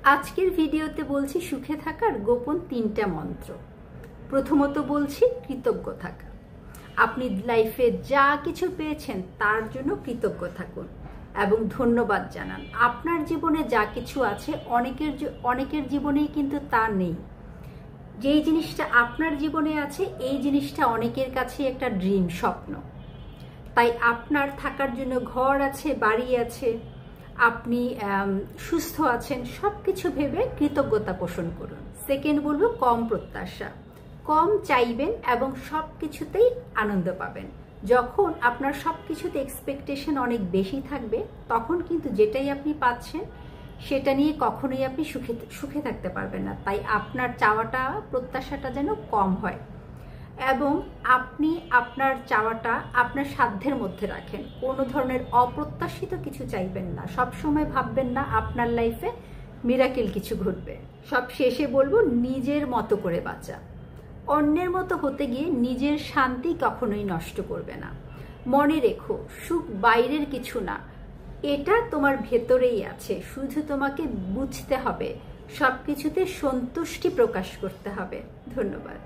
আজকের ভিডিওতে বলছি সুখে থাকার গোপন 3টা মন্ত্র। প্রথমত বলছি কৃতজ্ঞ থাকা। আপনি লাইফে যা কিছু পেয়েছেন তার জন্য কৃতজ্ঞ থাকুন এবং ধন্যবাদ জানান। আপনার জীবনে যা কিছু আছে অনেকের জীবনেই কিন্তু তা নেই। যেই জিনিসটা আপনার জীবনে আছে এই জিনিসটা অনেকের কাছে একটা ড্রিম, স্বপ্ন। তাই আপনার থাকার জন্য ঘর আছে, বাড়ি আছে, আপনি সুস্থ আছেন, সব কিছু ভেবে কৃতজ্ঞতা পোষণ করুন। সেকেন্ড বলবো কম প্রত্যাশা, কম চাইবেন এবং সব কিছুতেই আনন্দ পাবেন। যখন আপনার সব কিছুতে এক্সপেকটেশন অনেক বেশি থাকবে তখন কিন্তু যেটাই আপনি পাচ্ছেন সেটা নিয়ে কখনোই আপনি সুখে থাকতে পারবেন না। তাই আপনার চাওয়াটা, প্রত্যাশাটা যেন কম হয় এবং আপনি আপনার চাওয়াটা আপনার সাধ্যের মধ্যে রাখেন। কোনো ধরনের অপ্রত্যাশিত কিছু চাইবেন না। সব সময় ভাববেন না আপনার লাইফে মিরাকেল কিছু ঘটবে। সব শেষে বলবো নিজের মতো করে বাঁচা। অন্যের মতো হতে গিয়ে নিজের শান্তি কখনোই নষ্ট করবে না। মনে রেখো, সুখ বাইরের কিছু না, এটা তোমার ভেতরেই আছে। শুধু তোমাকে বুঝতে হবে, সব কিছুতে সন্তুষ্টি প্রকাশ করতে হবে। ধন্যবাদ।